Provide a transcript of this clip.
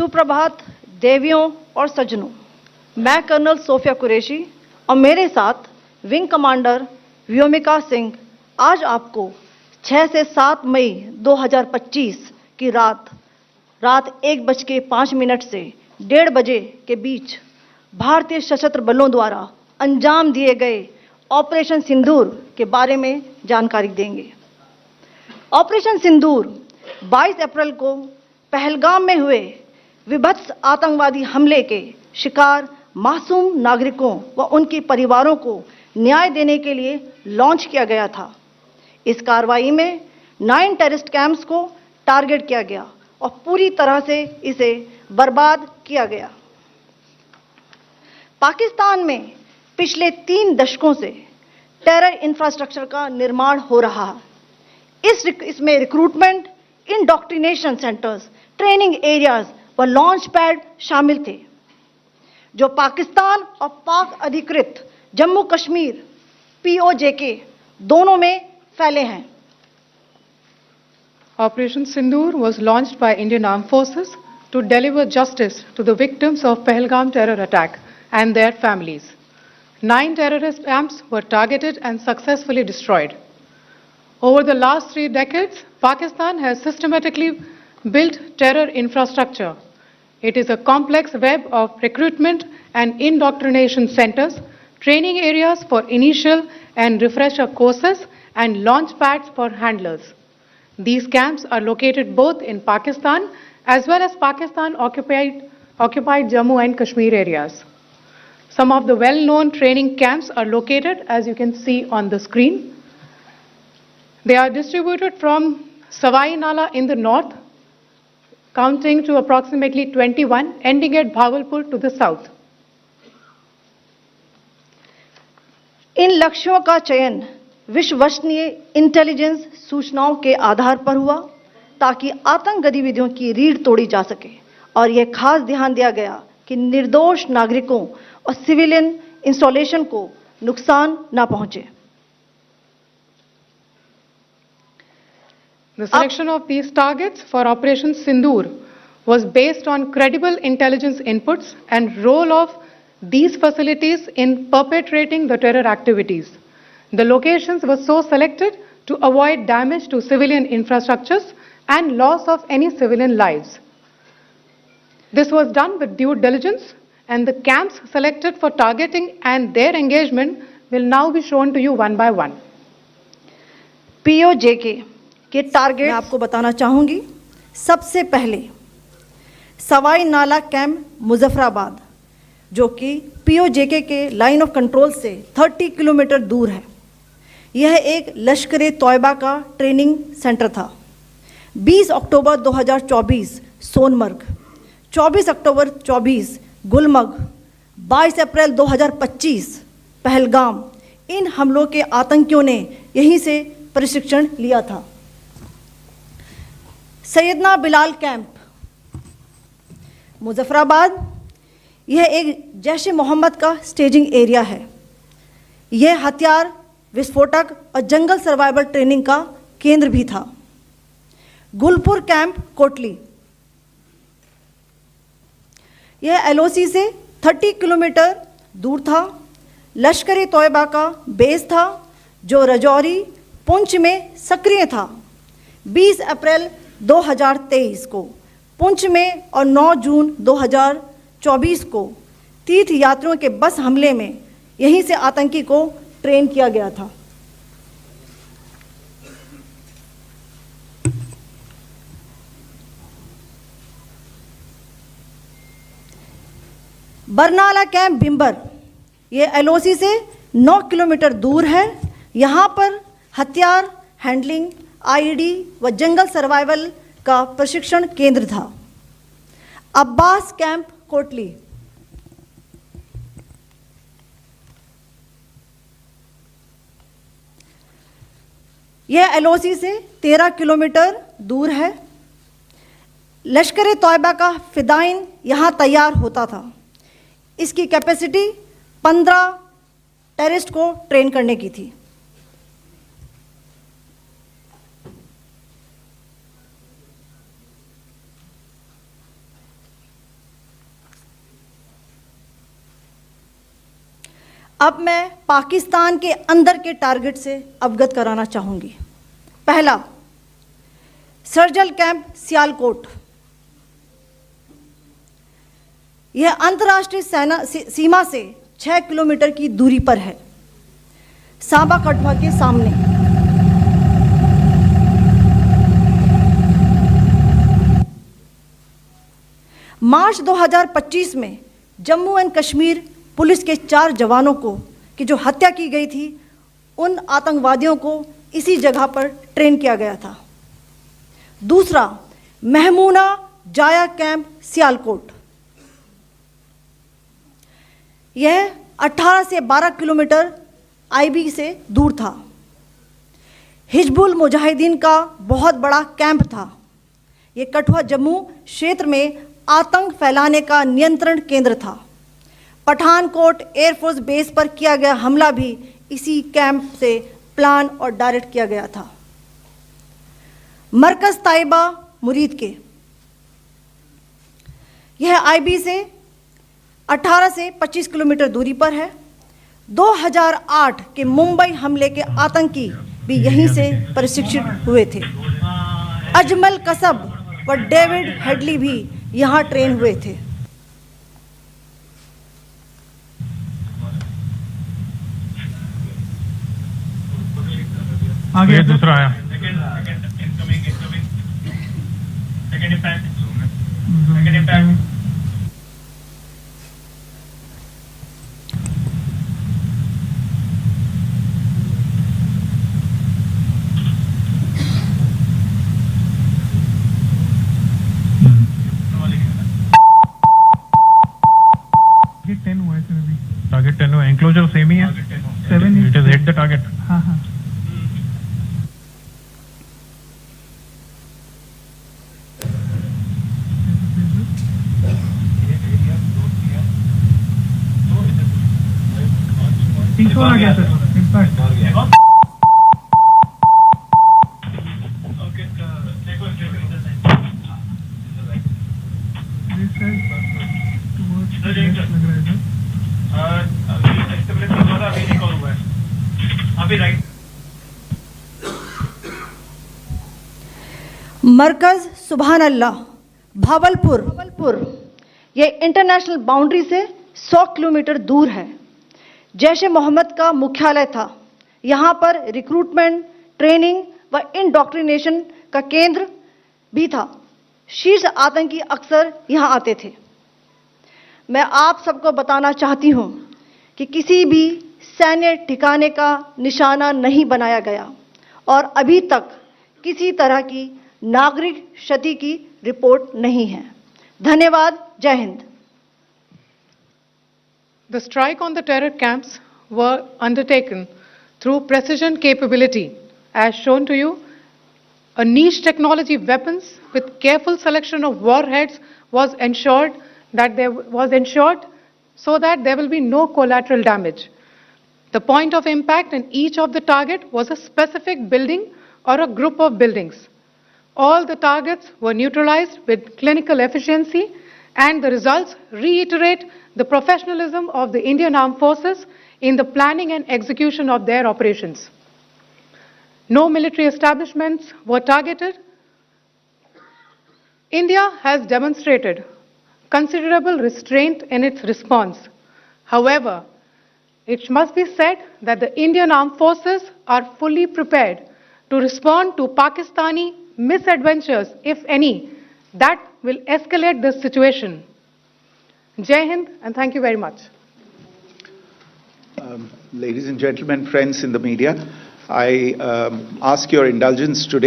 सुप्रभात देवियों और सज्जनों, मैं कर्नल सोफिया कुरैशी और मेरे साथ विंग कमांडर व्योमिका सिंह आज आपको 6 से 7 मई 2025 की रात 1:05 से 1:30 बजे के बीच भारतीय सशस्त्र बलों द्वारा अंजाम दिए गए ऑपरेशन सिंदूर के बारे में जानकारी देंगे। ऑपरेशन सिंदूर 22 अप्रैल को पहलगाम में हुए विभत्स आतंकवादी हमले के शिकार मासूम नागरिकों व उनके परिवारों को न्याय देने के लिए लॉन्च किया गया था। इस कार्रवाई में 9 टेररिस्ट कैंप्स को टारगेट किया गया और पूरी तरह से इसे बर्बाद किया गया। पाकिस्तान में पिछले 3 दशकों से टेरर इंफ्रास्ट्रक्चर का निर्माण हो रहा है। इसमें recruitment, indoctrination centres, training areas व लॉन्च पैड शामिल थे, जो पाकिस्तान और पाक अधिकृत जम्मू कश्मीर POJK दोनों में फैले हैं। Operation Sindoor was launched by Indian Armed Forces to deliver justice to the victims of Pahalgam terror attack and their families. 9 terrorist camps were targeted and successfully destroyed. Over the last 3 decades, Pakistan has systematically built terror infrastructure. It is a complex web of recruitment and indoctrination centers, training areas for initial and refresher courses, and launch pads for handlers. These camps are located both in Pakistan as well as Pakistan-occupied Jammu and Kashmir areas. Some of the well-known training camps are located, as you can see on the screen. They are distributed from Savai Nala in the north, counting to approximately 21, ending at Bhagalpur to the south. इन लक्ष्यों का चयन विश्वसनीय intelligence सूचनाओं के आधार पर हुआ ताकि आतंक गतिविधियों की रीढ़ तोड़ी जा सके, और यह खास ध्यान दिया गया कि निर्दोष नागरिकों और सिविलियन इंस्टॉलेशन को नुकसान न पहुंचे। The selection of these targets for Operation Sindoor was based on credible intelligence inputs and role of these facilities in perpetrating the terror activities. The locations were so selected to avoid damage to civilian infrastructures and loss of any civilian lives. This was done with due diligence, and the camps selected for targeting and their engagement will now be shown to you one by one. POJK के target मैं आपको बताना चाहूंगी। सबसे पहले सवाई नाला camp Muzaffarabad, जो कि POJK के लाइन ऑफ कंट्रोल से 30 किलोमीटर दूर है। यह एक लश्कर तौयबा का ट्रेनिंग सेंटर था। 20 अक्टूबर 2024 सोनमर्ग, 24 अक्टूबर 24 गुलमर्ग, 22 अप्रैल 2025 पहलगाम, इन हमलों के आतंकियों ने यहीं से प्रशिक्षण लिया था। सैयदना बिलाल कैंप मुजफ्फराबाद, यह एक जैश ए मोहम्मद का स्टेजिंग एरिया है। यह हथियार, विस्फोटक और जंगल सर्वाइवल ट्रेनिंग का केंद्र भी था। गुलपुर कैंप कोटली, यह LOC से 30 किलोमीटर दूर था। लश्कर ए तौयबा का बेस था, जो रजौरी, पुंछ में सक्रिय था। 20 अप्रैल 2023 को पुंछ में और 9 जून 2024 को तीर्थ यात्रियों के बस हमले में यहीं से आतंकी को ट्रेन किया गया था। बरनाला कैंप बिम्बर, ये LOC से 9 किलोमीटर दूर है। यहाँ पर हथियार, हैंडलिंग, IED व जंगल सर्वाइवल का प्रशिक्षण केंद्र था। अब्बास कैंप कोटली, यह LOC से 13 किलोमीटर दूर है। लश्कर ए तौयबा का फिदाइन यहाँ तैयार होता था। इसकी कैपेसिटी 15 टेररिस्ट को ट्रेन करने की थी। अब मैं पाकिस्तान के अंदर के टारगेट से अवगत कराना चाहूँगी। पहला, सर्जिकल कैंप सियालकोट। यह अंतर्राष्ट्रीय सीमा से 6 किलोमीटर की दूरी पर है, सांबा कठुआ के सामने। मार्च 2025 में जम्मू एंड कश्मीर पुलिस के 4 जवानों की जो हत्या की गई थी, उन आतंकवादियों को इसी जगह पर ट्रेन किया गया था। दूसरा, महमूना जाया कैंप सियालकोट। यह 18 से 12 किलोमीटर आईबी से दूर था। हिजबुल मुजाहिदीन का बहुत बड़ा कैंप था। यह कठुआ जम्मू क्षेत्र में आतंक फैलाने का नियंत्रण केंद्र था। पठानकोट एयरफोर्स बेस पर किया गया हमला भी इसी कैंप से प्लान और डायरेक्ट किया गया था। मरकज ताइबा मुरीद के, यह आईबी से 18 से 25 किलोमीटर दूरी पर है। 2008 के मुंबई हमले के आतंकी भी यहीं से प्रशिक्षित हुए थे। अजमल कसब व डेविड हेडली भी यहाँ ट्रेन हुए थे। आगे दूसरा आया। टारगेट 10 हुआ, एंक्लोजर सेम ही है। 7 it is hit the target. हाँ हाँ। आ गया सर, इम्पैक्ट। मरकज सुभान अल्लाह भावलपुर, ये इंटरनेशनल बाउंड्री से 100 किलोमीटर दूर है। जैश ए मोहम्मद का मुख्यालय था। यहाँ पर रिक्रूटमेंट, ट्रेनिंग व इंडॉक्ट्रिनेशन का केंद्र भी था। शीर्ष आतंकी अक्सर यहाँ आते थे। मैं आप सबको बताना चाहती हूँ कि किसी भी सैन्य ठिकाने का निशाना नहीं बनाया गया और अभी तक किसी तरह की नागरिक क्षति की रिपोर्ट नहीं है। धन्यवाद। जय Hind. The strike on the terror camps were undertaken through precision capability, as shown to you. A niche technology weapons with careful selection of warheads was ensured so that there will be no collateral damage. The point of impact in each of the target was a specific building or a group of buildings. All the targets were neutralized with clinical efficiency, and the results reiterate the professionalism of the Indian Armed Forces in the planning and execution of their operations. No military establishments were targeted. India has demonstrated considerable restraint in its response. However, it must be said that the Indian Armed Forces are fully prepared to respond to Pakistani misadventures, if any, that will escalate this situation. Jai Hind, and thank you very much. Ladies and gentlemen, friends in the media, I ask your indulgence today.